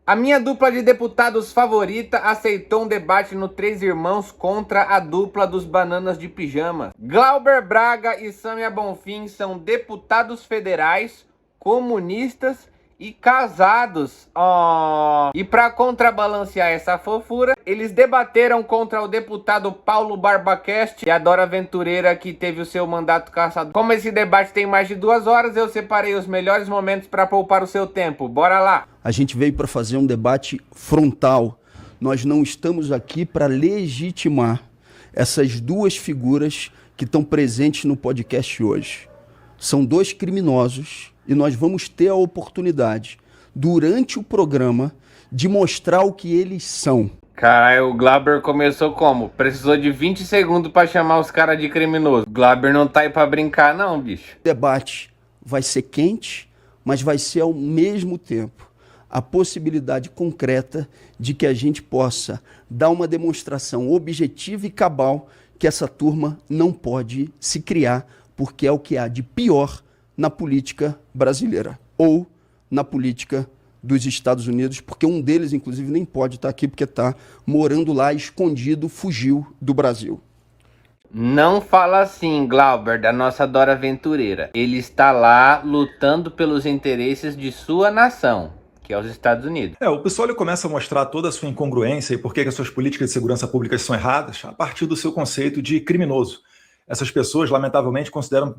A minha dupla de deputados favorita aceitou um debate no Três Irmãos contra a dupla dos Bananas de Pijama. Glauber Braga e Sâmia Bonfim são deputados federais, comunistas e casados. E para contrabalancear essa fofura, eles debateram contra o deputado Paulo Barbacast e a Dora Aventureira, que teve o seu mandato cassado. Como esse debate tem mais de 2 horas, eu separei os melhores momentos para poupar o seu tempo. Bora lá! A gente veio para fazer um debate frontal. Nós não estamos aqui para legitimar essas duas figuras que estão presentes no podcast hoje. São 2 criminosos e nós vamos ter a oportunidade, durante o programa, de mostrar o que eles são. Caralho, o Glauber começou como? Precisou de 20 segundos para chamar os caras de criminoso. O Glauber não tá aí para brincar não, bicho. O debate vai ser quente, mas vai ser ao mesmo tempo a possibilidade concreta de que a gente possa dar uma demonstração objetiva e cabal que essa turma não pode se criar, porque é o que há de pior na política brasileira ou na política dos Estados Unidos, porque um deles, inclusive, nem pode estar aqui porque está morando lá escondido, fugiu do Brasil. Não fala assim, Glauber, da nossa Dora Aventureira. Ele está lá lutando pelos interesses de sua nação, que é os Estados Unidos. O pessoal ele começa a mostrar toda a sua incongruência e por que as suas políticas de segurança pública são erradas a partir do seu conceito de criminoso. Essas pessoas, lamentavelmente, consideram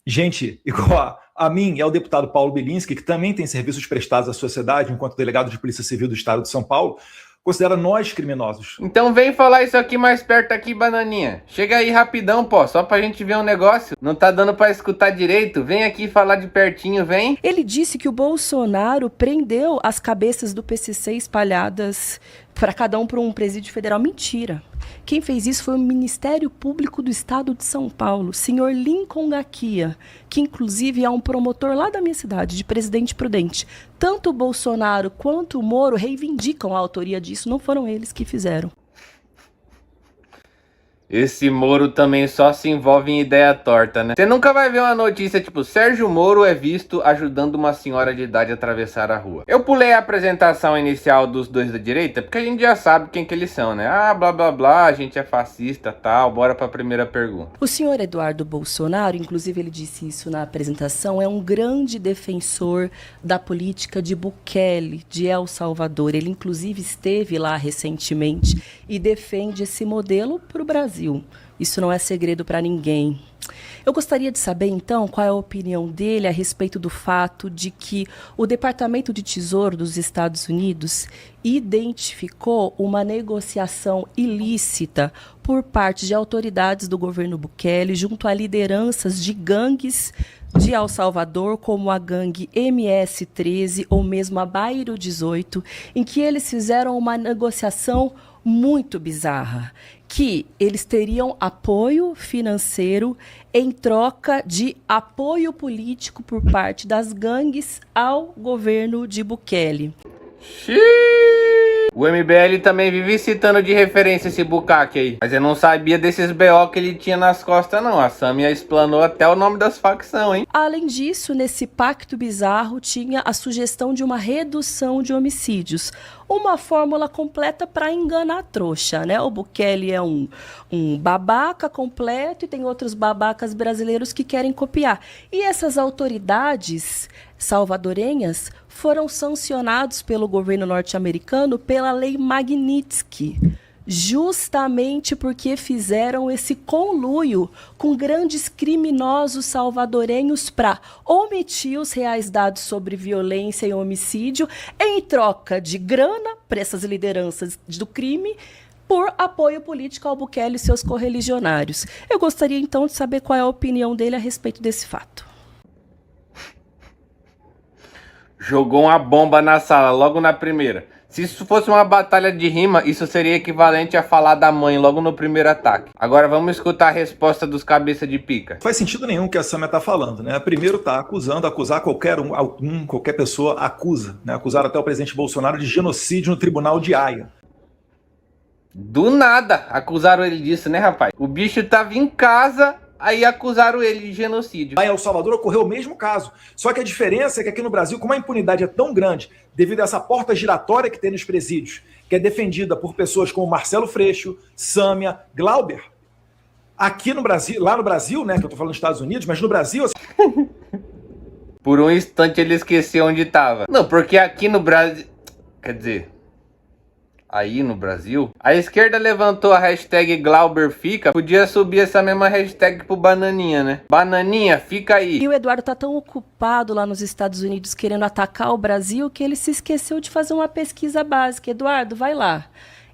gente igual a mim e ao deputado Paulo Bilinski, que também tem serviços prestados à sociedade enquanto delegado de Polícia Civil do Estado de São Paulo, considera nós criminosos. Então vem falar isso aqui mais perto aqui, Bananinha. Chega aí rapidão, pô, só pra gente ver um negócio. Não tá dando pra escutar direito? Vem aqui falar de pertinho, vem. Ele disse que o Bolsonaro prendeu as cabeças do PCC espalhadas para cada um para um presídio federal. Mentira. Quem fez isso foi o Ministério Público do Estado de São Paulo, senhor Lincoln Gaquia, que inclusive é um promotor lá da minha cidade, de Presidente Prudente. Tanto o Bolsonaro quanto o Moro reivindicam a autoria disso, não foram eles que fizeram. Esse Moro também só se envolve em ideia torta, né? Você nunca vai ver uma notícia tipo Sérgio Moro é visto ajudando uma senhora de idade a atravessar a rua. Eu pulei a apresentação inicial dos dois da direita porque a gente já sabe quem que eles são, né? Blá blá blá, a gente é fascista, tal. Bora pra primeira pergunta. O senhor Eduardo Bolsonaro, inclusive ele disse isso na apresentação, é um grande defensor da política de Bukele, de El Salvador. Ele inclusive esteve lá recentemente e defende esse modelo para o Brasil. Isso não é segredo para ninguém. Eu gostaria de saber, então, qual é a opinião dele a respeito do fato de que o Departamento de Tesouro dos Estados Unidos identificou uma negociação ilícita por parte de autoridades do governo Bukele junto a lideranças de gangues de El Salvador, como a gangue MS-13 ou mesmo a Bairro 18, em que eles fizeram uma negociação muito bizarra, que eles teriam apoio financeiro em troca de apoio político por parte das gangues ao governo de Bukele. O MBL também vive citando de referência esse Bukake aí. Mas eu não sabia desses BO que ele tinha nas costas, não. A Sâmia explanou até o nome das facções, hein? Além disso, nesse pacto bizarro tinha a sugestão de uma redução de homicídios. Uma fórmula completa para enganar a trouxa, né? O Bukele é um babaca completo e tem outros babacas brasileiros que querem copiar. E essas autoridades salvadorenhas foram sancionados pelo governo norte-americano pela lei Magnitsky, justamente porque fizeram esse conluio com grandes criminosos salvadorenhos para omitir os reais dados sobre violência e homicídio em troca de grana para essas lideranças do crime, por apoio político ao Bukele e seus correligionários. Eu gostaria, então, de saber qual é a opinião dele a respeito desse fato. Jogou uma bomba na sala, logo na primeira. Se isso fosse uma batalha de rima, isso seria equivalente a falar da mãe logo no primeiro ataque. Agora vamos escutar a resposta dos cabeça de pica. Não faz sentido nenhum que a Sâmia está falando, né? Primeiro está acusar qualquer pessoa acusa, né? Acusaram até o presidente Bolsonaro de genocídio no tribunal de Haia. Do nada acusaram ele disso, né, rapaz? O bicho tava em casa aí acusaram ele de genocídio. Lá em El Salvador ocorreu o mesmo caso. Só que a diferença é que aqui no Brasil, como a impunidade é tão grande, devido a essa porta giratória que tem nos presídios, que é defendida por pessoas como Marcelo Freixo, Sâmia, Glauber, aqui no Brasil, lá no Brasil, né, que eu tô falando dos Estados Unidos, mas no Brasil... Por um instante ele esqueceu onde tava. Não, porque aqui no Brasil... Quer dizer... Aí no Brasil, a esquerda levantou a hashtag Glauber fica, podia subir essa mesma hashtag pro Bananinha, né? Bananinha, fica aí. E o Eduardo tá tão ocupado lá nos Estados Unidos querendo atacar o Brasil que ele se esqueceu de fazer uma pesquisa básica. Eduardo, vai lá.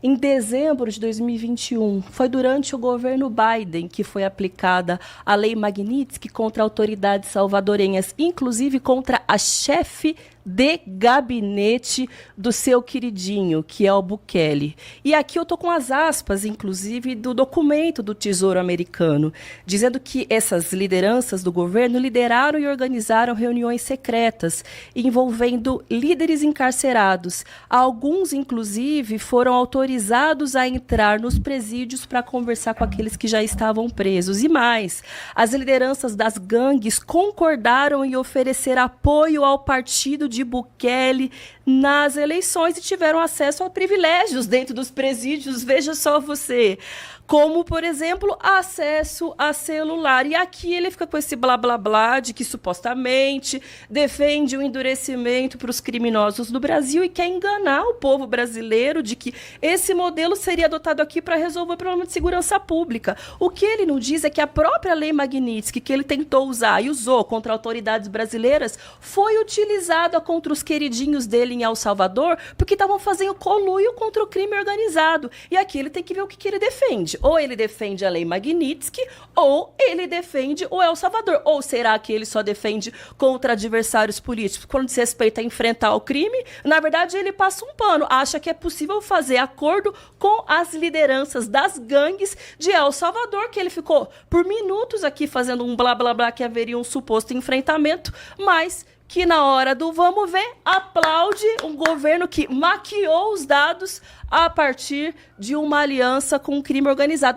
Em dezembro de 2021, foi durante o governo Biden que foi aplicada a Lei Magnitsky contra autoridades salvadorenhas, inclusive contra a chefe de gabinete do seu queridinho, que é o Bukele. E aqui eu tô com as aspas, inclusive, do documento do Tesouro Americano, dizendo que essas lideranças do governo lideraram e organizaram reuniões secretas envolvendo líderes encarcerados. Alguns, inclusive, foram autorizados a entrar nos presídios para conversar com aqueles que já estavam presos. E mais, as lideranças das gangues concordaram em oferecer apoio ao partido de Bukele nas eleições e tiveram acesso a privilégios dentro dos presídios. Veja só você, como, por exemplo, acesso a celular. E aqui ele fica com esse blá blá blá de que supostamente defende o endurecimento para os criminosos do Brasil e quer enganar o povo brasileiro de que esse modelo seria adotado aqui para resolver o problema de segurança pública. O que ele não diz é que a própria Lei Magnitsky, que ele tentou usar e usou contra autoridades brasileiras, foi utilizada contra os queridinhos dele em El Salvador, porque estavam fazendo conluio contra o crime organizado. E aqui ele tem que ver o que ele defende. Ou ele defende a Lei Magnitsky, ou ele defende o El Salvador. Ou será que ele só defende contra adversários políticos quando se respeita a enfrentar o crime? Na verdade, ele passa um pano. Acha que é possível fazer acordo com as lideranças das gangues de El Salvador, que ele ficou por minutos aqui fazendo um blá blá blá que haveria um suposto enfrentamento, mas que na hora do vamos ver, aplaude um governo que maquiou os dados a partir de uma aliança com o crime organizado.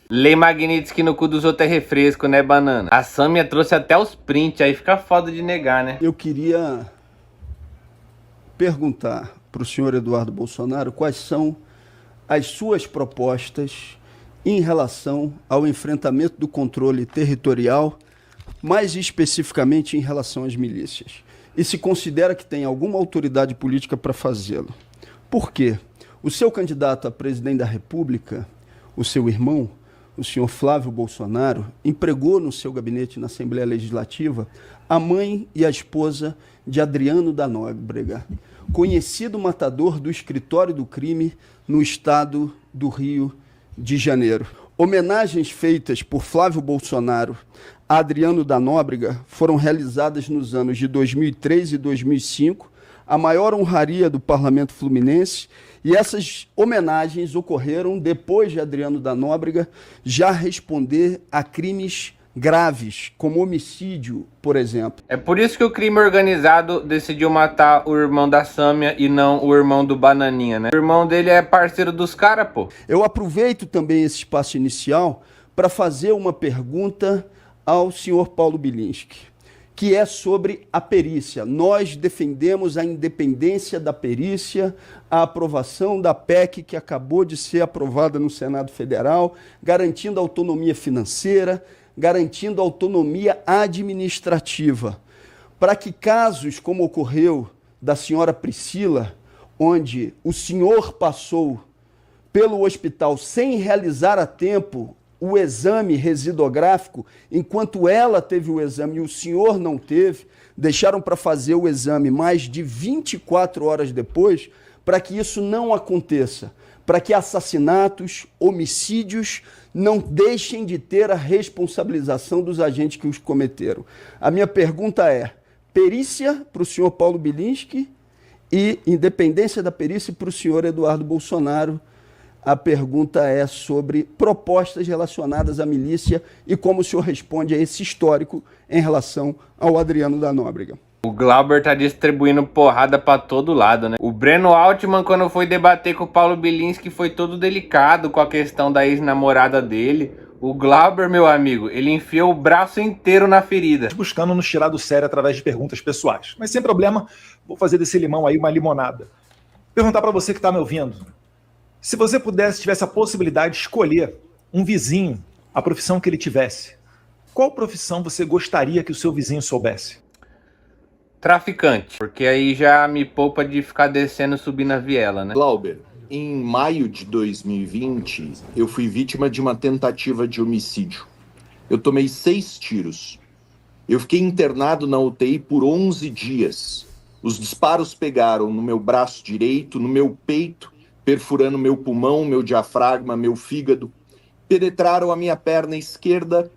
Lei Magnitsky no cu dos outros é refresco, né, Banana? A Sâmia trouxe até os prints, aí fica foda de negar, né? Eu queria perguntar para o senhor Eduardo Bolsonaro quais são as suas propostas em relação ao enfrentamento do controle territorial, mais especificamente em relação às milícias. E se considera que tem alguma autoridade política para fazê-lo. Por quê? O seu candidato a presidente da República, o seu irmão, o senhor Flávio Bolsonaro, empregou no seu gabinete na Assembleia Legislativa a mãe e a esposa de Adriano da Nóbrega, conhecido matador do escritório do crime no estado do Rio de Janeiro. Homenagens feitas por Flávio Bolsonaro a Adriano da Nóbrega foram realizadas nos anos de 2003 e 2005, a maior honraria do Parlamento Fluminense, e essas homenagens ocorreram depois de Adriano da Nóbrega já responder a crimes graves, como homicídio, por exemplo. É por isso que o crime organizado decidiu matar o irmão da Sâmia e não o irmão do Bananinha, né? O irmão dele é parceiro dos caras, pô. Eu aproveito também esse espaço inicial para fazer uma pergunta ao senhor Paulo Bilinski, que é sobre a perícia. Nós defendemos a independência da perícia, a aprovação da PEC que acabou de ser aprovada no Senado Federal, garantindo autonomia financeira, garantindo autonomia administrativa, para que casos como ocorreu da senhora Priscila, onde o senhor passou pelo hospital sem realizar a tempo o exame residográfico, enquanto ela teve o exame e o senhor não teve, deixaram para fazer o exame mais de 24 horas depois, para que isso não aconteça, para que assassinatos, homicídios não deixem de ter a responsabilização dos agentes que os cometeram. A minha pergunta é, perícia para o senhor Paulo Bilinski e independência da perícia para o senhor Eduardo Bolsonaro. A pergunta é sobre propostas relacionadas à milícia e como o senhor responde a esse histórico em relação ao Adriano da Nóbrega. O Glauber tá distribuindo porrada pra todo lado, né? O Breno Altman, quando foi debater com o Paulo Bilinski, foi todo delicado com a questão da ex-namorada dele. O Glauber, meu amigo, ele enfiou o braço inteiro na ferida. Buscando nos tirar do sério através de perguntas pessoais. Mas sem problema, vou fazer desse limão aí uma limonada. Perguntar para você que está me ouvindo. Se você tivesse a possibilidade de escolher um vizinho, a profissão que ele tivesse, qual profissão você gostaria que o seu vizinho soubesse? Traficante, porque aí já me poupa de ficar descendo e subindo a viela, né? Glauber, em maio de 2020, eu fui vítima de uma tentativa de homicídio. Eu tomei 6 tiros. Eu fiquei internado na UTI por 11 dias. Os disparos pegaram no meu braço direito, no meu peito, perfurando meu pulmão, meu diafragma, meu fígado. Penetraram a minha perna esquerda,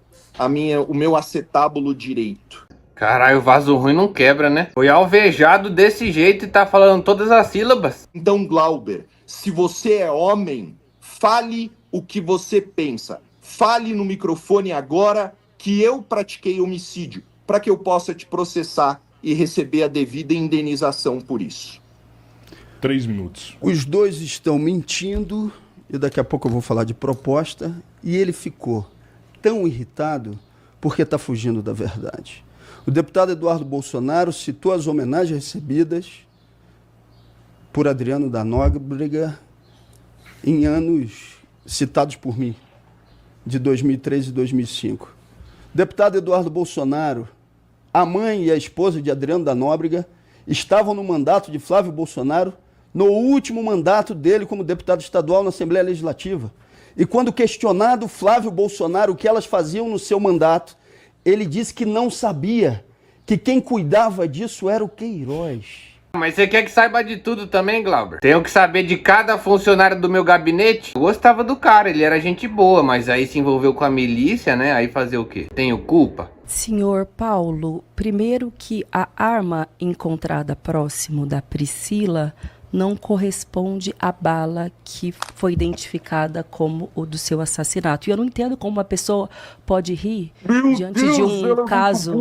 o meu acetábulo direito. Caralho, o vaso ruim não quebra, né? Foi alvejado desse jeito e tá falando todas as sílabas. Então, Glauber, se você é homem, fale o que você pensa. Fale no microfone agora que eu pratiquei homicídio, para que eu possa te processar e receber a devida indenização por isso. 3 minutos. Os dois estão mentindo, e daqui a pouco eu vou falar de proposta, e ele ficou tão irritado porque está fugindo da verdade. O deputado Eduardo Bolsonaro citou as homenagens recebidas por Adriano da Nóbrega em anos citados por mim, de 2003 e 2005. O deputado Eduardo Bolsonaro, a mãe e a esposa de Adriano da Nóbrega estavam no mandato de Flávio Bolsonaro, no último mandato dele como deputado estadual na Assembleia Legislativa. E quando questionado Flávio Bolsonaro o que elas faziam no seu mandato, ele disse que não sabia, que quem cuidava disso era o Queiroz. Mas você quer que saiba de tudo também, Glauber? Tenho que saber de cada funcionário do meu gabinete? Eu gostava do cara, ele era gente boa, mas aí se envolveu com a milícia, né? Aí fazer o quê? Tenho culpa? Senhor Paulo, primeiro que a arma encontrada próximo da Priscila não corresponde à bala que foi identificada como o do seu assassinato. E eu não entendo como uma pessoa pode rir diante de um caso...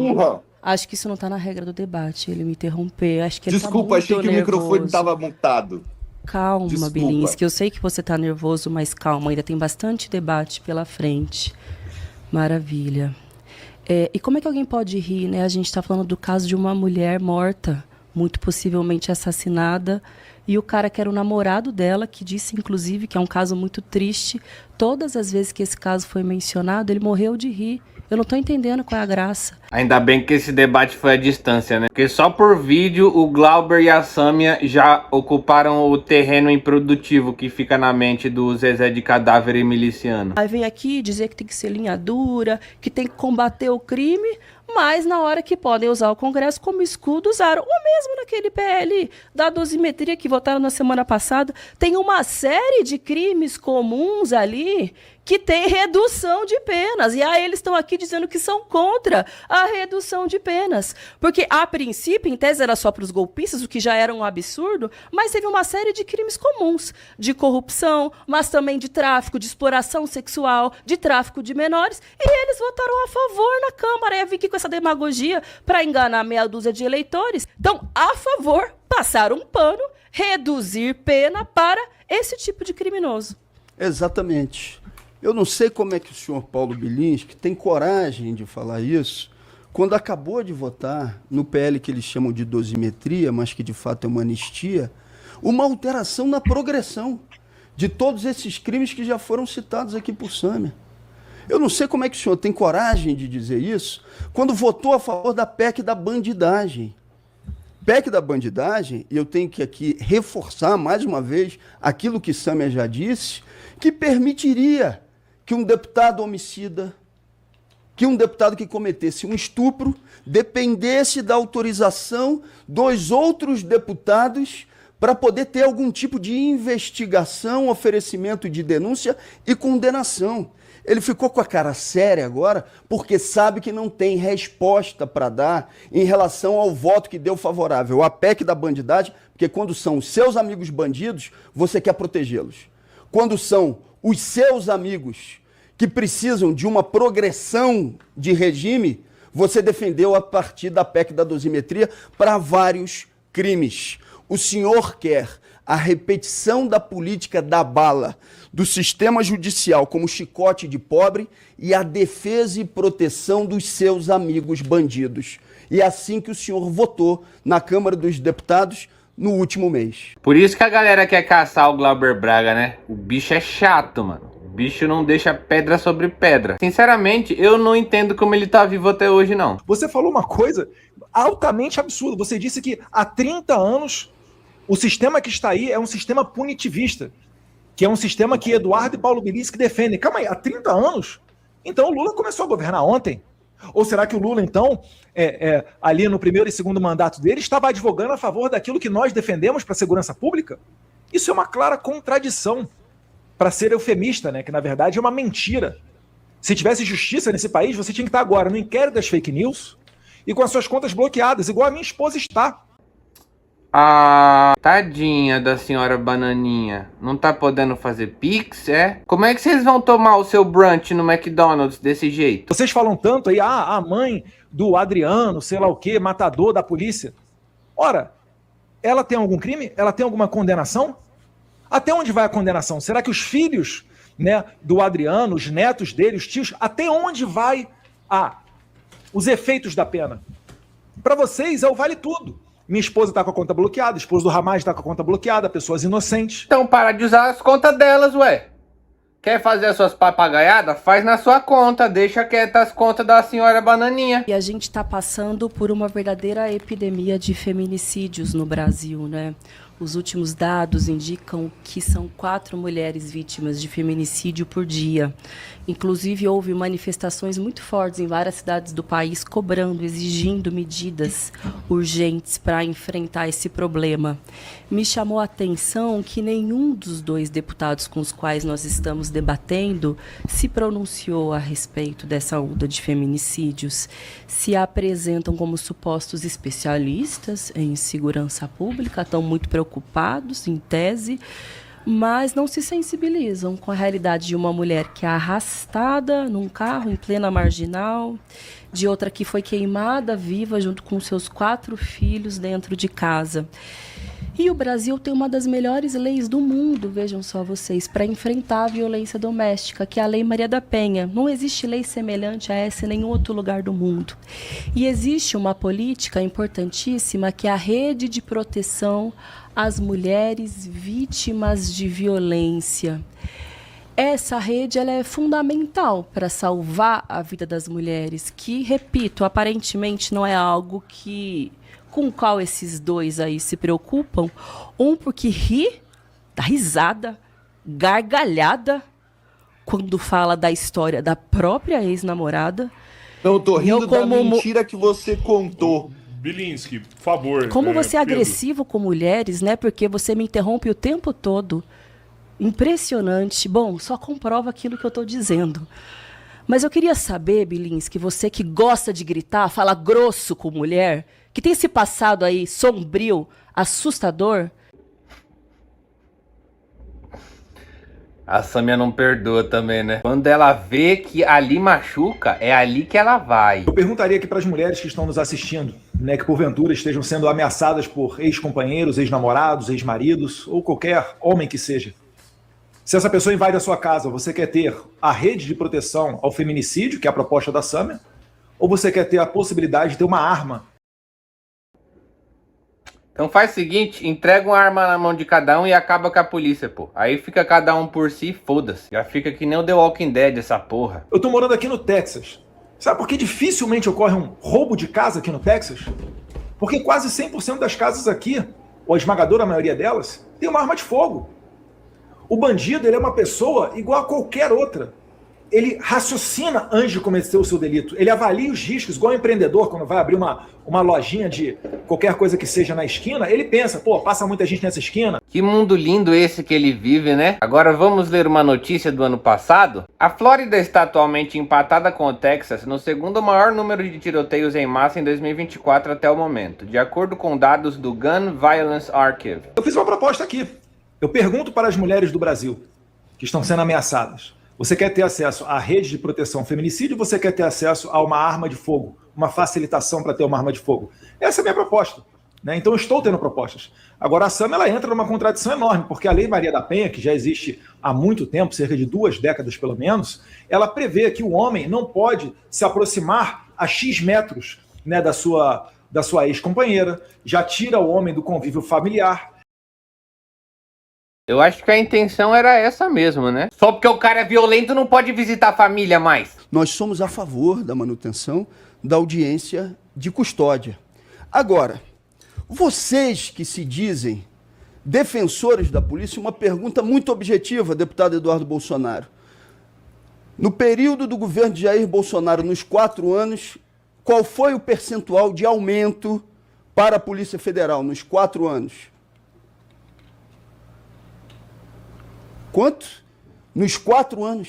Acho que isso não está na regra do debate, ele me interromper. Acho que ele Desculpa, achei que nervoso. o microfone estava mutado. Calma, Bilinski, eu sei que você está nervoso, mas calma, ainda tem bastante debate pela frente. Maravilha. E como é que alguém pode rir, né? A gente está falando do caso de uma mulher morta, muito possivelmente assassinada, e o cara que era o namorado dela, que disse, inclusive, que é um caso muito triste, todas as vezes que esse caso foi mencionado, ele morreu de rir. Eu não estou entendendo qual é a graça. Ainda bem que esse debate foi à distância, né? Porque só por vídeo o Glauber e a Sâmia já ocuparam o terreno improdutivo que fica na mente do Zezé de Cadáver e miliciano. Aí vem aqui dizer que tem que ser linha dura, que tem que combater o crime, mas na hora que podem usar o Congresso como escudo, usaram. Ou mesmo naquele PL da dosimetria que votaram na semana passada, tem uma série de crimes comuns ali que tem redução de penas. E aí eles estão aqui dizendo que são contra a redução de penas. Porque, a princípio, em tese era só para os golpistas, o que já era um absurdo, mas teve uma série de crimes comuns, de corrupção, mas também de tráfico, de exploração sexual, de tráfico de menores, e eles votaram a favor na Câmara. Eu vim aqui com essa demagogia para enganar meia dúzia de eleitores. Então, a favor, passar um pano, reduzir pena para esse tipo de criminoso. Exatamente. Eu não sei como é que o senhor Paulo Bilinski tem coragem de falar isso, quando acabou de votar no PL que eles chamam de dosimetria, mas que de fato é uma anistia, uma alteração na progressão de todos esses crimes que já foram citados aqui por Sâmia. Eu não sei como é que o senhor tem coragem de dizer isso, quando votou a favor da PEC da bandidagem. PEC da bandidagem, e eu tenho que aqui reforçar mais uma vez aquilo que Sâmia já disse, que permitiria que um deputado homicida, que um deputado que cometesse um estupro, dependesse da autorização dos outros deputados para poder ter algum tipo de investigação, oferecimento de denúncia e condenação. Ele ficou com a cara séria agora porque sabe que não tem resposta para dar em relação ao voto que deu favorável à PEC da bandidagem, porque quando são os seus amigos bandidos, você quer protegê-los. Quando são os seus amigos que precisam de uma progressão de regime, você defendeu a partir da PEC da dosimetria para vários crimes. O senhor quer a repetição da política da bala, do sistema judicial como chicote de pobre e a defesa e proteção dos seus amigos bandidos. E é assim que o senhor votou na Câmara dos Deputados no último mês. Por isso que a galera quer caçar o Glauber Braga, né? O bicho é chato, mano. O bicho não deixa pedra sobre pedra. Sinceramente, eu não entendo como ele tá vivo até hoje, não. Você falou uma coisa altamente absurda. Você disse que há 30 anos o sistema que está aí é um sistema punitivista, que é um sistema que Eduardo e Paulo Bilinski defendem. Calma aí, há 30 anos? Então o Lula começou a governar ontem? Ou será que o Lula, então, ali no primeiro e segundo mandato dele, estava advogando a favor daquilo que nós defendemos para a segurança pública? Isso é uma clara contradição, para ser eufemista, né? Que na verdade é uma mentira. Se tivesse justiça nesse país, você tinha que estar agora no inquérito das fake news e com as suas contas bloqueadas, igual a minha esposa está. Ah, tadinha da senhora Bananinha. Não tá podendo fazer pix, é? Como é que vocês vão tomar o seu brunch no McDonald's desse jeito? Vocês falam tanto aí, a mãe do Adriano, sei lá o quê, matador da polícia. Ora, ela tem algum crime? Ela tem alguma condenação? Até onde vai a condenação? Será que os filhos, né, do Adriano, os netos dele, os tios, até onde vai os efeitos da pena? Para vocês é o vale tudo. Minha esposa está com a conta bloqueada, a esposa do Ramaz está com a conta bloqueada, pessoas inocentes. Então para de usar as contas delas, ué. Quer fazer as suas papagaiadas? Faz na sua conta, deixa quietas as contas da senhora Bananinha. E a gente está passando por uma verdadeira epidemia de feminicídios no Brasil, né? Os últimos dados indicam que são 4 mulheres vítimas de feminicídio por dia. Inclusive, houve manifestações muito fortes em várias cidades do país cobrando, exigindo medidas urgentes para enfrentar esse problema. Me chamou a atenção que nenhum dos 2 deputados com os quais nós estamos debatendo se pronunciou a respeito dessa onda de feminicídios. Se apresentam como supostos especialistas em segurança pública, estão muito preocupados, em tese, mas não se sensibilizam com a realidade de uma mulher que é arrastada num carro em plena marginal, de outra que foi queimada viva junto com seus 4 filhos dentro de casa. E o Brasil tem uma das melhores leis do mundo, vejam só vocês, para enfrentar a violência doméstica, que é a Lei Maria da Penha. Não existe lei semelhante a essa em nenhum outro lugar do mundo. E existe uma política importantíssima, que é a rede de proteção às mulheres vítimas de violência. Essa rede ela é fundamental para salvar a vida das mulheres, que, repito, aparentemente não é algo com o qual esses 2 aí se preocupam. Um porque dá risada, gargalhada, quando fala da história da própria ex-namorada. Não, eu tô rindo da mentira que você contou. Bilinski, por favor. Como você é Pedro. agressivo com mulheres, né? Porque você me interrompe o tempo todo. Impressionante. Bom, só comprova aquilo que eu estou dizendo. Mas eu queria saber, Bilinski, você que gosta de gritar, fala grosso com mulher, que tem esse passado aí sombrio, assustador. A Sâmia não perdoa também, né? Quando ela vê que ali machuca, é ali que ela vai. Eu perguntaria aqui para as mulheres que estão nos assistindo, né, que porventura estejam sendo ameaçadas por ex-companheiros, ex-namorados, ex-maridos, ou qualquer homem que seja. Se essa pessoa invade a sua casa, você quer ter a rede de proteção ao feminicídio, que é a proposta da Sâmia, ou você quer ter a possibilidade de ter uma arma? Então faz o seguinte, entrega uma arma na mão de cada um e acaba com a polícia, pô. Aí fica cada um por si e foda-se. Já fica que nem o The Walking Dead essa porra. Eu tô morando aqui no Texas. Sabe por que dificilmente ocorre um roubo de casa aqui no Texas? Porque quase 100% das casas aqui, ou a esmagadora maioria delas, tem uma arma de fogo. O bandido, ele é uma pessoa igual a qualquer outra. Ele raciocina antes de cometer o seu delito. Ele avalia os riscos, igual o empreendedor, quando vai abrir uma lojinha de qualquer coisa que seja na esquina, ele pensa, pô, passa muita gente nessa esquina. Que mundo lindo esse que ele vive, né? Agora vamos ler uma notícia do ano passado. A Flórida está atualmente empatada com o Texas no segundo maior número de tiroteios em massa em 2024 até o momento, de acordo com dados do Gun Violence Archive. Eu fiz uma proposta aqui. Eu pergunto para as mulheres do Brasil que estão sendo ameaçadas. Você quer ter acesso à rede de proteção ao feminicídio ou você quer ter acesso a uma arma de fogo? Uma facilitação para ter uma arma de fogo? Essa é a minha proposta. né? Então eu estou tendo propostas. Agora a SAMA ela entra numa contradição enorme, porque a Lei Maria da Penha, que já existe há muito tempo, cerca de 2 décadas pelo menos, ela prevê que o homem não pode se aproximar a X metros, né, da sua ex-companheira, já tira o homem do convívio familiar. Eu acho que a intenção era essa mesmo, né? Só porque o cara é violento não pode visitar a família mais. Nós somos a favor da manutenção da audiência de custódia. Agora, vocês que se dizem defensores da polícia, uma pergunta muito objetiva, deputado Eduardo Bolsonaro. No período do governo de Jair Bolsonaro, nos 4 anos, qual foi o percentual de aumento para a Polícia Federal nos 4 anos? Quanto? Nos 4 anos.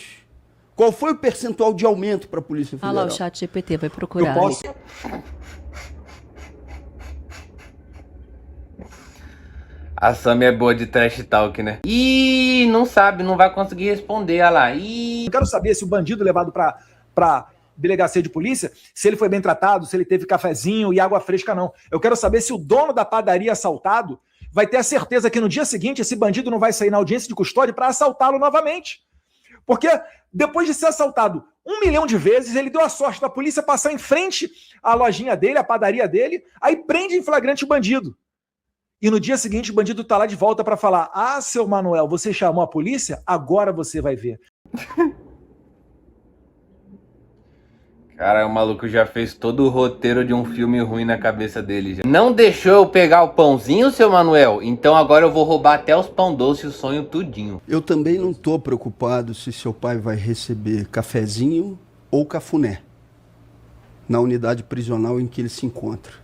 Qual foi o percentual de aumento para a Polícia Federal? Ah lá, o chat GPT vai procurar. Eu posso... A Samia é boa de trash talk, né? Ih, não sabe, não vai conseguir responder, olha lá. Ih. Eu quero saber se o bandido levado para delegacia de polícia, se ele foi bem tratado, se ele teve cafezinho e água fresca, não. Eu quero saber se o dono da padaria assaltado vai ter a certeza que no dia seguinte esse bandido não vai sair na audiência de custódia para assaltá-lo novamente. Porque depois de ser assaltado 1 milhão de vezes, ele deu a sorte da polícia passar em frente à lojinha dele, à padaria dele, aí prende em flagrante o bandido. E no dia seguinte o bandido tá lá de volta para falar: ah, seu Manuel, você chamou a polícia? Agora você vai ver. Cara, o maluco já fez todo o roteiro de um filme ruim na cabeça dele já. Não deixou eu pegar o pãozinho, seu Manuel? Então agora eu vou roubar até os pão doce, o sonho tudinho. Eu também não estou preocupado se seu pai vai receber cafezinho ou cafuné na unidade prisional em que ele se encontra.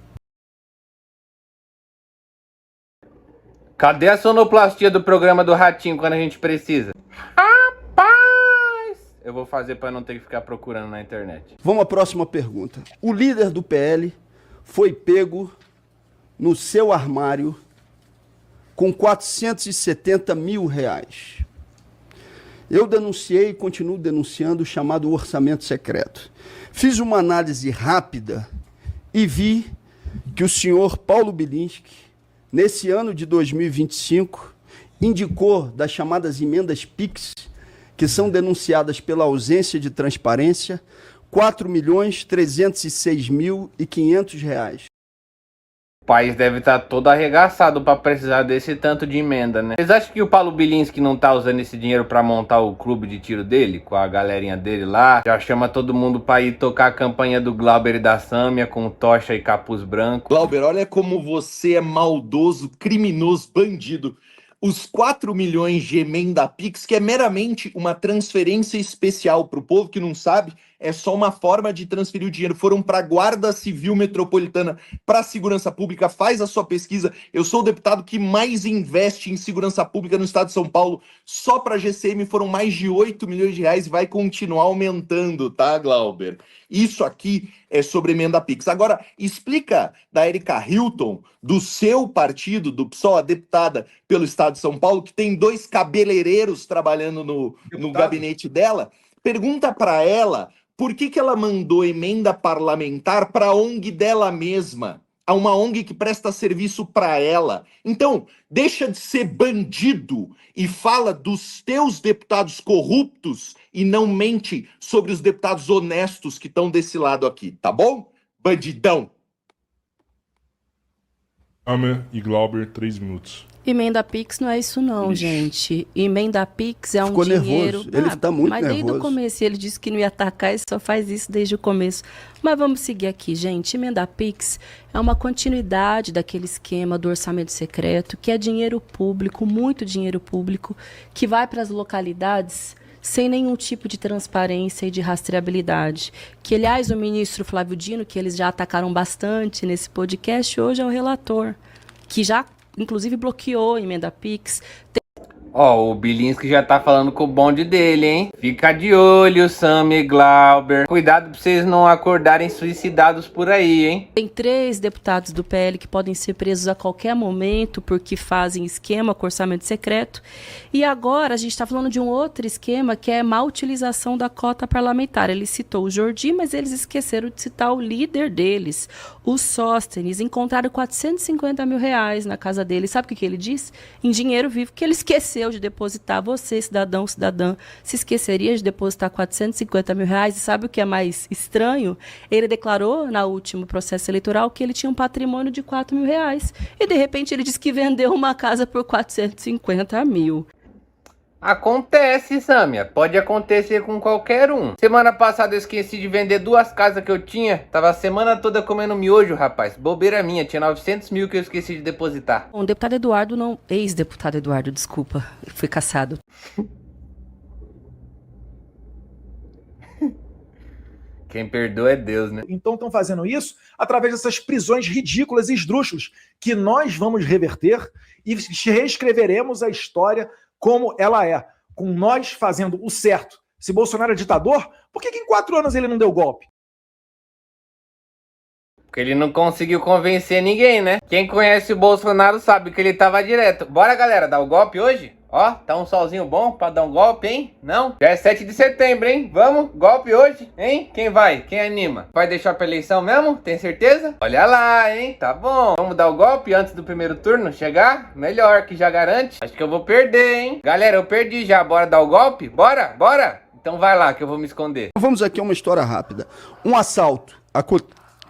Cadê a sonoplastia do programa do Ratinho quando a gente precisa? Rapaz! Eu vou fazer para não ter que ficar procurando na internet. Vamos à próxima pergunta. O líder do PL foi pego no seu armário com 470 mil reais. Eu denunciei e continuo denunciando o chamado orçamento secreto. Fiz uma análise rápida e vi que o senhor Paulo Bilinski, nesse ano de 2025, indicou das chamadas emendas PIX, que são denunciadas pela ausência de transparência, R$ 4.306.500. O país deve estar todo arregaçado para precisar desse tanto de emenda, né? Vocês acham que o Paulo Bilinski não tá usando esse dinheiro para montar o clube de tiro dele, com a galerinha dele lá? Já chama todo mundo para ir tocar a campanha do Glauber e da Sâmia com tocha e capuz branco. Glauber, olha como você é maldoso, criminoso, bandido. Os 4 milhões de emenda Pix, que é meramente uma transferência especial para o povo que não sabe, é só uma forma de transferir o dinheiro. Foram para a Guarda Civil Metropolitana, para a Segurança Pública. Faz a sua pesquisa. Eu sou o deputado que mais investe em segurança pública no estado de São Paulo. Só para a GCM foram mais de 8 milhões de reais e vai continuar aumentando, tá, Glauber? Isso aqui é sobre emenda Pix. Agora, explica da Erika Hilton, do seu partido, do PSOL, a deputada pelo estado de São Paulo, que tem 2 cabeleireiros trabalhando no gabinete dela. Pergunta para ela por que ela mandou emenda parlamentar para a ONG dela mesma, a uma ONG que presta serviço para ela. Então, deixa de ser bandido e fala dos teus deputados corruptos e não mente sobre os deputados honestos que estão desse lado aqui, tá bom? Bandidão! Sâmia e Glauber, 3 minutos. Emenda Pix não é isso não, gente. Emenda Pix é um Ficou dinheiro... nervoso. Ele está muito mas nervoso. Desde o começo, ele disse que não ia atacar e só faz isso desde o começo. Mas vamos seguir aqui, gente. Emenda Pix é uma continuidade daquele esquema do orçamento secreto, que é dinheiro público, muito dinheiro público, que vai para as localidades sem nenhum tipo de transparência e de rastreabilidade. Que, aliás, o ministro Flávio Dino, que eles já atacaram bastante nesse podcast, hoje é o relator, que já, inclusive, bloqueou a emenda Pix. Ó, o Bilinski já tá falando com o bonde dele, hein? Fica de olho, Sam e Glauber. Cuidado pra vocês não acordarem suicidados por aí, hein? Tem 3 deputados do PL que podem ser presos a qualquer momento porque fazem esquema com orçamento secreto. E agora a gente está falando de um outro esquema que é má utilização da cota parlamentar. Ele citou o Jordi, mas eles esqueceram de citar o líder deles, o Sóstenes. Encontraram R$450 mil na casa dele. Sabe o que ele disse? Em dinheiro vivo, que ele esqueceu de depositar. Você, cidadão, cidadã, se esqueceria de depositar R$450 mil? E sabe o que é mais estranho? Ele declarou, no último processo eleitoral, que ele tinha um patrimônio de R$4 mil. E, de repente, ele disse que vendeu uma casa por R$450 mil. Acontece, Sâmia. Pode acontecer com qualquer um. Semana passada eu esqueci de vender 2 casas que eu tinha. Tava a semana toda comendo miojo, rapaz. Bobeira minha. Tinha 900 mil que eu esqueci de depositar. Bom, o deputado Eduardo não... Ex-deputado Eduardo, desculpa. Fui caçado. Quem perdoa é Deus, né? Então estão fazendo isso através dessas prisões ridículas e esdrúxulas que nós vamos reverter e reescreveremos a história como ela é, com nós fazendo o certo. Se Bolsonaro é ditador, por que em 4 anos ele não deu golpe? Porque ele não conseguiu convencer ninguém, né? Quem conhece o Bolsonaro sabe que ele tava direto. Bora, galera, dar o golpe hoje? Ó, tá um solzinho bom pra dar um golpe, hein? Não? Já é 7 de setembro, hein? Vamos? Golpe hoje, hein? Quem vai? Quem anima? Vai deixar pra eleição mesmo? Tem certeza? Olha lá, hein? Tá bom. Vamos dar o golpe antes do primeiro turno chegar? Melhor, que já garante. Acho que eu vou perder, hein? Galera, eu perdi já. Bora dar o golpe? Bora? Bora? Então vai lá que eu vou me esconder. Vamos aqui a uma história rápida. Um assalto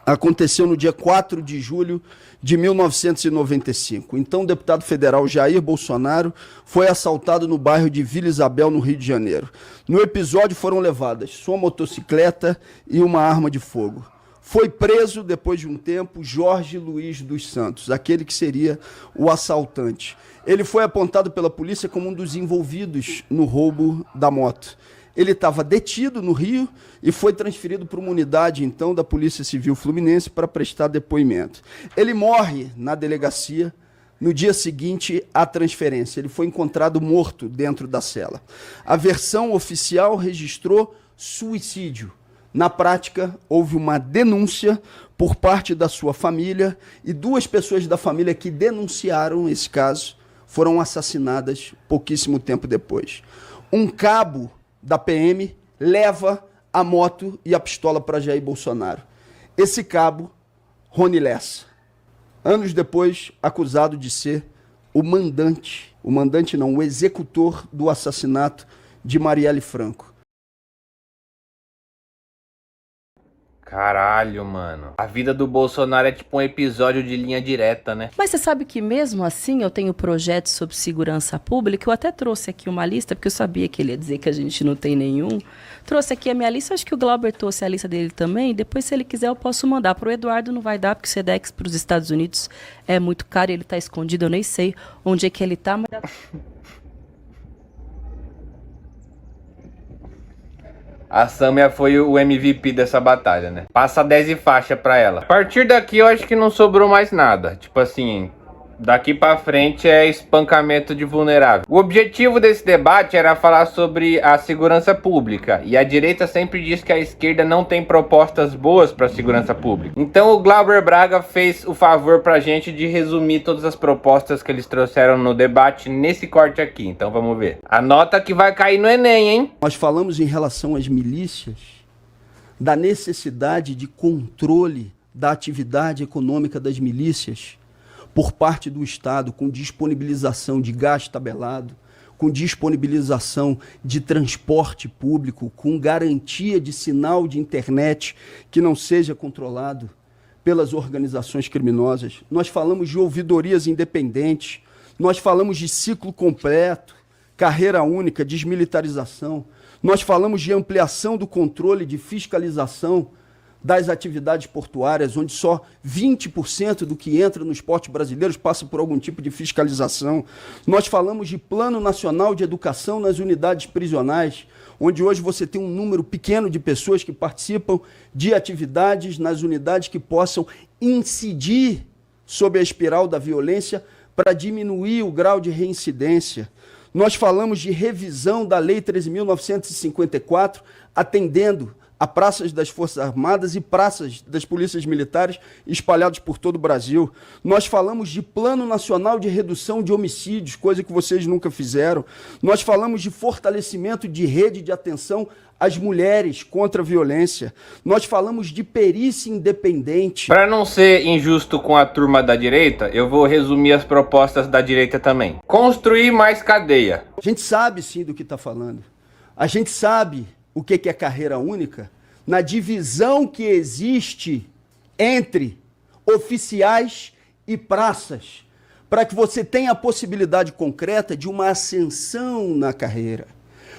aconteceu no dia 4 de julho de 1995. Então, o deputado federal Jair Bolsonaro foi assaltado no bairro de Vila Isabel, no Rio de Janeiro. No episódio foram levadas sua motocicleta e uma arma de fogo. Foi preso, depois de um tempo, Jorge Luiz dos Santos, aquele que seria o assaltante. Ele foi apontado pela polícia como um dos envolvidos no roubo da moto. Ele estava detido no Rio e foi transferido para uma unidade, então, da Polícia Civil Fluminense para prestar depoimento. Ele morre na delegacia no dia seguinte à transferência. Ele foi encontrado morto dentro da cela. A versão oficial registrou suicídio. Na prática, houve uma denúncia por parte da sua família e 2 pessoas da família que denunciaram esse caso foram assassinadas pouquíssimo tempo depois. Um cabo da PM leva a moto e a pistola para Jair Bolsonaro. Esse cabo, Rony Lessa, anos depois, acusado de ser o executor do assassinato de Marielle Franco. Caralho, mano. A vida do Bolsonaro é tipo um episódio de Linha Direta, né? Mas você sabe que mesmo assim eu tenho projetos sobre segurança pública. Eu até trouxe aqui uma lista, porque eu sabia que ele ia dizer que a gente não tem nenhum. Trouxe aqui a minha lista, acho que o Glauber trouxe a lista dele também. Depois, se ele quiser, eu posso mandar. Pro Eduardo não vai dar, porque o Sedex para os Estados Unidos é muito caro e ele tá escondido. Eu nem sei onde é que ele tá, mas... A Sâmia foi o MVP dessa batalha, né? Passa 10 e faixa pra ela. A partir daqui eu acho que não sobrou mais nada. Tipo assim, daqui pra frente é espancamento de vulnerável. O objetivo desse debate era falar sobre a segurança pública. E a direita sempre diz que a esquerda não tem propostas boas pra segurança pública. Então o Glauber Braga fez o favor pra gente de resumir todas as propostas que eles trouxeram no debate nesse corte aqui. Então vamos ver. Anota que vai cair no Enem, hein? Nós falamos em relação às milícias, da necessidade de controle da atividade econômica das milícias por parte do Estado, com disponibilização de gás tabelado, com disponibilização de transporte público, com garantia de sinal de internet que não seja controlado pelas organizações criminosas. Nós falamos de ouvidorias independentes, nós falamos de ciclo completo, carreira única, desmilitarização, nós falamos de ampliação do controle de fiscalização das atividades portuárias, onde só 20% do que entra nos portos brasileiros passa por algum tipo de fiscalização. Nós falamos de Plano Nacional de Educação nas unidades prisionais, onde hoje você tem um número pequeno de pessoas que participam de atividades nas unidades que possam incidir sobre a espiral da violência para diminuir o grau de reincidência. Nós falamos de revisão da Lei 13.954, atendendo a praças das Forças Armadas e praças das polícias militares espalhados por todo o Brasil. Nós falamos de Plano Nacional de Redução de Homicídios, coisa que vocês nunca fizeram. Nós falamos de fortalecimento de rede de atenção às mulheres contra a violência. Nós falamos de perícia independente. Para não ser injusto com a turma da direita, eu vou resumir as propostas da direita também. Construir mais cadeia. A gente sabe sim do que está falando. A gente sabe o que é carreira única na divisão que existe entre oficiais e praças, para que você tenha a possibilidade concreta de uma ascensão na carreira,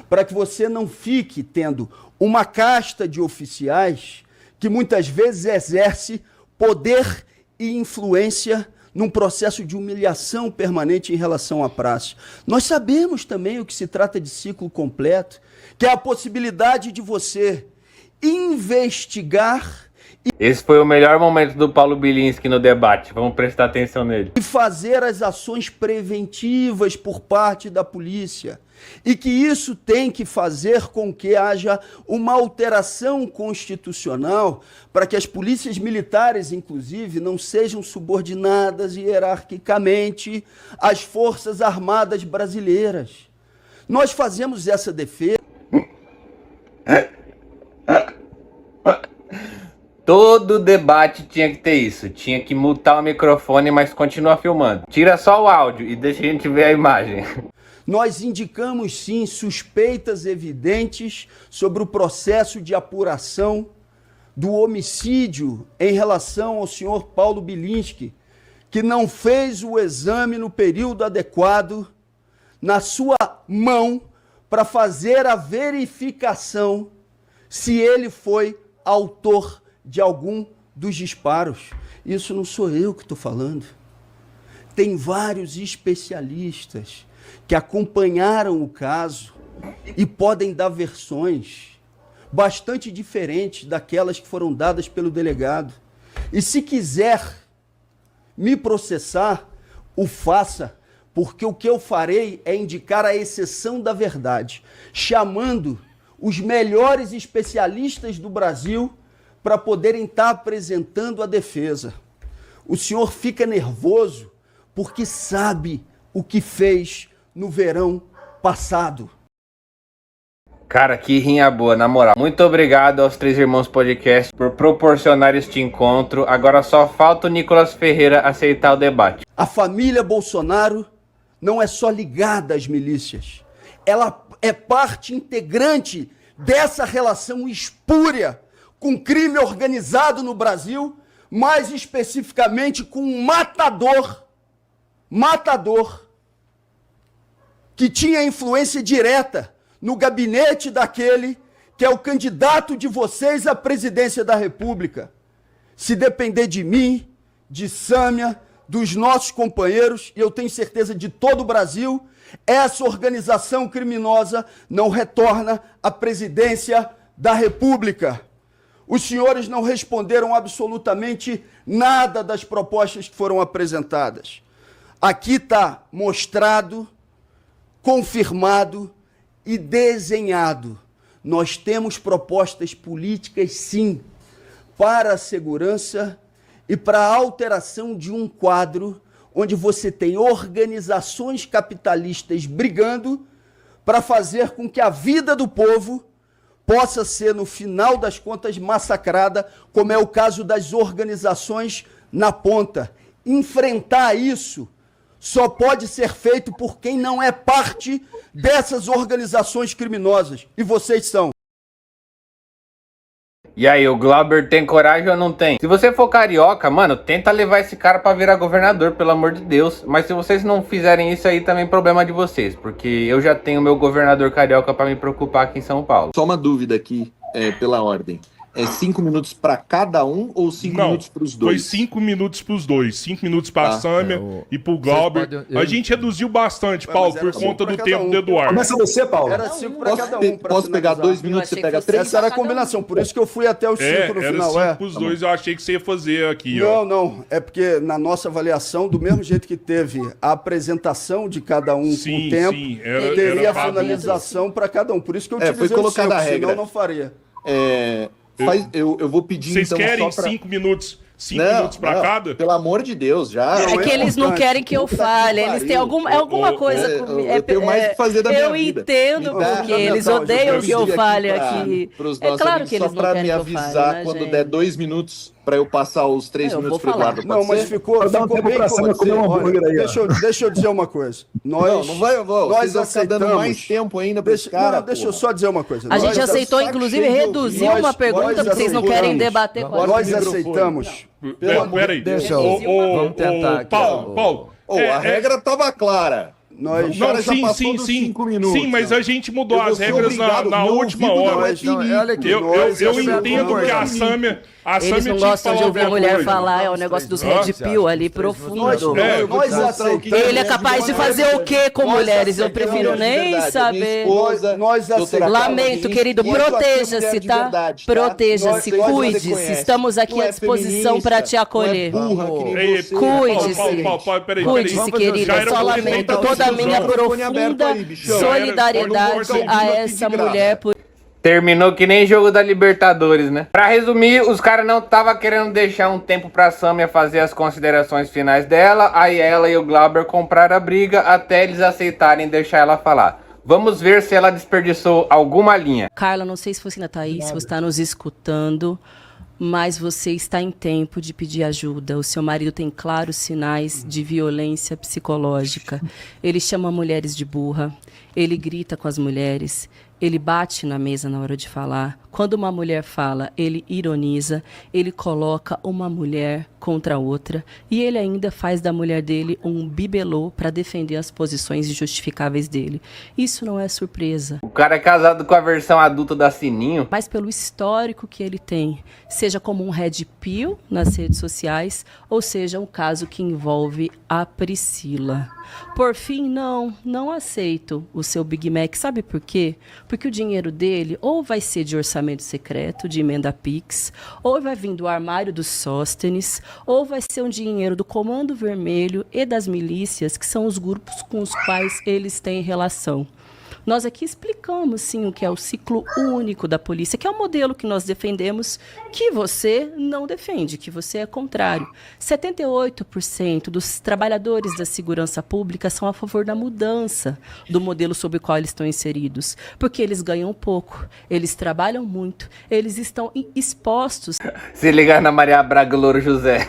para que você não fique tendo uma casta de oficiais que muitas vezes exerce poder e influência num processo de humilhação permanente em relação à praça. Nós sabemos também o que se trata de ciclo completo, que é a possibilidade de você investigar. Esse foi o melhor momento do Paulo Bilinski no debate. Vamos prestar atenção nele. E fazer as ações preventivas por parte da polícia. E que isso tem que fazer com que haja uma alteração constitucional para que as polícias militares, inclusive, não sejam subordinadas hierarquicamente às Forças Armadas brasileiras. Nós fazemos essa defesa. Todo debate tinha que ter isso. Tinha que mutar o microfone, mas continua filmando. Tira só o áudio e deixa a gente ver a imagem. Nós indicamos, sim, suspeitas evidentes sobre o processo de apuração do homicídio em relação ao senhor Paulo Bilinski, que não fez o exame no período adequado na sua mão para fazer a verificação se ele foi autor de algum dos disparos. Isso não sou eu que estou falando. Tem vários especialistas que acompanharam o caso e podem dar versões bastante diferentes daquelas que foram dadas pelo delegado. E se quiser me processar, o faça, porque o que eu farei é indicar a exceção da verdade, chamando os melhores especialistas do Brasil para poderem estar apresentando a defesa. O senhor fica nervoso porque sabe o que fez no verão passado. Cara, que rinha boa, na moral. Muito obrigado aos Três Irmãos Podcast por proporcionar este encontro. Agora só falta o Nicolas Ferreira aceitar o debate. A família Bolsonaro não é só ligada às milícias. Ela é parte integrante dessa relação espúria com crime organizado no Brasil, mais especificamente com um matador, que tinha influência direta no gabinete daquele que é o candidato de vocês à presidência da República. Se depender de mim, de Sâmia, dos nossos companheiros, e eu tenho certeza de todo o Brasil, essa organização criminosa não retorna à presidência da República. Os senhores não responderam absolutamente nada das propostas que foram apresentadas. Aqui está mostrado, confirmado e desenhado. Nós temos propostas políticas, sim, para a segurança e para a alteração de um quadro onde você tem organizações capitalistas brigando para fazer com que a vida do povo possa ser, no final das contas, massacrada, como é o caso das organizações na ponta. Enfrentar isso só pode ser feito por quem não é parte dessas organizações criminosas. E vocês são. E aí, o Glauber tem coragem ou não tem? Se você for carioca, mano, tenta levar esse cara pra virar governador, pelo amor de Deus. Mas se vocês não fizerem isso aí, também é problema de vocês. Porque eu já tenho meu governador carioca pra me preocupar aqui em São Paulo. Só uma dúvida aqui, pela ordem. É 5 minutos para cada um ou 5 minutos para os dois? Foi 5 minutos para os dois. 5 minutos para a Sâmia e para o Glauber. A gente reduziu bastante, Paulo, por conta do tempo do Eduardo. Começa você, Paulo. Era 5 para cada um. Posso pegar 2 minutos, você pega 3? Essa era a combinação, por isso que eu fui até os 5 no final. Era 5 para os dois, eu achei que você ia fazer aqui, ó. Não, é porque na nossa avaliação, do mesmo jeito que teve a apresentação de cada um com o tempo, teria a finalização para cada um. Por isso que eu utilizei foi colocada a regra. Senão não faria. Eu vou pedir, Vocês então, querem só pra... 5 minutos? 5 minutos pra cada? Pelo amor de Deus, já. É que eles não querem que eu fale, eles têm alguma coisa comigo. Eu tenho mais que fazer da minha vida. Eu entendo, porque eles odeiam que eu fale aqui. É claro que eles não querem que eu fale, só pra me avisar quando der 2 minutos pra eu passar os 3 minutos pro Eduardo. Não, mas ficou bem Deixa eu dizer uma coisa. Nós vamos ficar dando mais tempo ainda pra esse cara. Deixa eu só dizer uma coisa. A gente aceitou, inclusive, reduzir uma pergunta, porque vocês não querem debater com a gente. Nós aceitamos. Peraí. Deixa eu... Vamos tentar aqui. Paulo. A regra tava clara. Sim, mas a gente mudou as regras na última hora. Eu entendo que a Sâmia... Eles não gostam de ouvir a mulher falar, é o negócio dos red pill ali profundo. Ele é capaz de fazer o que com mulheres? Eu prefiro nem saber. Lamento, querido, proteja-se, tá? Proteja-se, cuide-se. Estamos aqui à disposição para te acolher. Cuide-se. Cuide-se, querida. Só lamento toda a minha profunda solidariedade a essa mulher por... Terminou que nem jogo da Libertadores, né? Pra resumir, os caras não estavam querendo deixar um tempo pra Sâmia fazer as considerações finais dela. Aí ela e o Glauber compraram a briga até eles aceitarem deixar ela falar. Vamos ver se ela desperdiçou alguma linha. Carla, não sei se você ainda tá aí, se você tá nos escutando, mas você está em tempo de pedir ajuda. O seu marido tem claros sinais de violência psicológica. Ele chama mulheres de burra, ele grita com as mulheres, ele bate na mesa na hora de falar. Quando uma mulher fala, ele ironiza, ele coloca uma mulher contra outra e ele ainda faz da mulher dele um bibelô para defender as posições injustificáveis dele. Isso não é surpresa. O cara é casado com a versão adulta da Sininho. Mas pelo histórico que ele tem, seja como um red pill nas redes sociais, ou seja, um caso que envolve a Priscila. Por fim, não aceito o seu Big Mac. Sabe por quê? Porque o dinheiro dele ou vai ser de orçamento secreto, de emenda Pix, ou vai vir do armário dos Sóstenes, ou vai ser um dinheiro do Comando Vermelho e das milícias, que são os grupos com os quais eles têm relação. Nós aqui explicamos, sim, o que é o ciclo único da polícia, que é um modelo que nós defendemos, que você não defende, que você é contrário. 78% dos trabalhadores da segurança pública são a favor da mudança do modelo sob o qual eles estão inseridos, porque eles ganham pouco, eles trabalham muito, eles estão expostos... Se ligar na Maria Braga Louro José...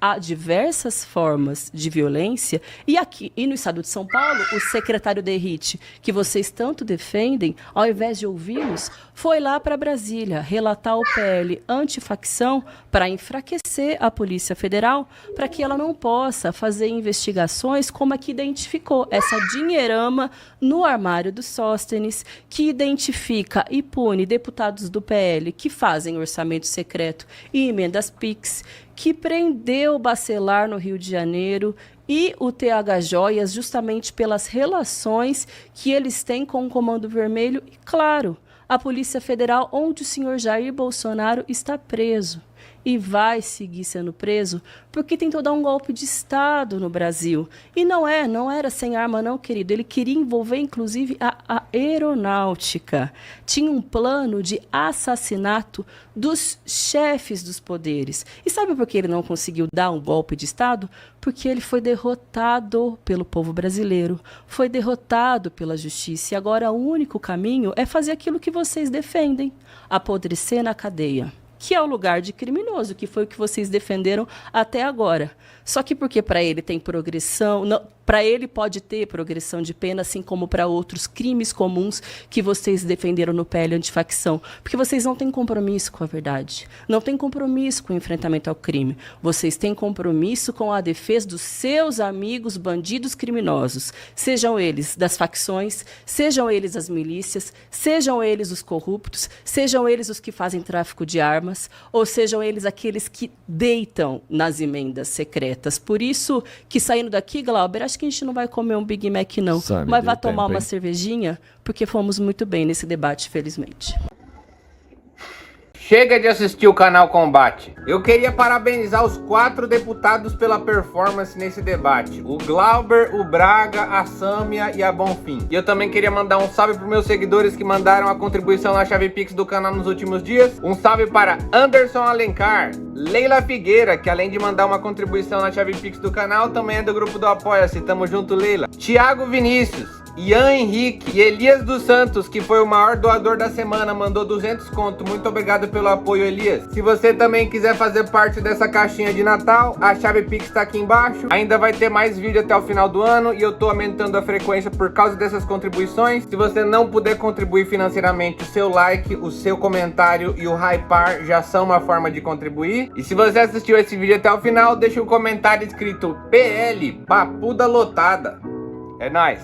Há diversas formas de violência, e aqui, e no estado de São Paulo, o secretário Derrite, que vocês tanto defendem, ao invés de ouvi-los, foi lá para Brasília relatar o PL antifacção para enfraquecer a Polícia Federal, para que ela não possa fazer investigações como a que identificou essa dinheirama no armário dos Sóstenes, que identifica e pune deputados do PL que fazem orçamento secreto e emendas PIX, que prendeu o Bacelar no Rio de Janeiro e o TH Joias justamente pelas relações que eles têm com o Comando Vermelho e, claro, a Polícia Federal, onde o senhor Jair Bolsonaro está preso. E vai seguir sendo preso porque tentou dar um golpe de Estado no Brasil. E não era sem arma não, querido. Ele queria envolver, inclusive, a aeronáutica. Tinha um plano de assassinato dos chefes dos poderes. E sabe por que ele não conseguiu dar um golpe de Estado? Porque ele foi derrotado pelo povo brasileiro, foi derrotado pela justiça. E agora o único caminho é fazer aquilo que vocês defendem, apodrecer na cadeia, que é o lugar de criminoso, que foi o que vocês defenderam até agora. Só que porque para ele tem progressão, para ele pode ter progressão de pena, assim como para outros crimes comuns que vocês defenderam no PL antifacção. Porque vocês não têm compromisso com a verdade, não têm compromisso com o enfrentamento ao crime. Vocês têm compromisso com a defesa dos seus amigos bandidos criminosos, sejam eles das facções, sejam eles as milícias, sejam eles os corruptos, sejam eles os que fazem tráfico de armas, ou sejam eles aqueles que deitam nas emendas secretas. Por isso que, saindo daqui, Glauber, acho que a gente não vai comer um Big Mac, não. Mas vai tomar uma cervejinha, porque fomos muito bem nesse debate, felizmente. Chega de assistir o canal Combate. Eu queria parabenizar os 4 deputados pela performance nesse debate. O Glauber, o Braga, a Sâmia e a Bonfim. E eu também queria mandar um salve para meus seguidores que mandaram a contribuição na chave Pix do canal nos últimos dias. Um salve para Anderson Alencar, Leila Figueira, que além de mandar uma contribuição na chave Pix do canal, também é do grupo do Apoia-se. Tamo junto, Leila. Thiago Vinícius, Ian Henrique e Elias dos Santos, que foi o maior doador da semana, mandou 200 conto. Muito obrigado pelo apoio, Elias. Se você também quiser fazer parte dessa caixinha de Natal, a chave Pix tá aqui embaixo. Ainda vai ter mais vídeo até o final do ano e eu tô aumentando a frequência por causa dessas contribuições. Se você não puder contribuir financeiramente, o seu like, o seu comentário e o hypar já são uma forma de contribuir. E se você assistiu esse vídeo até o final, deixa um comentário escrito PL, papuda lotada. É nóis!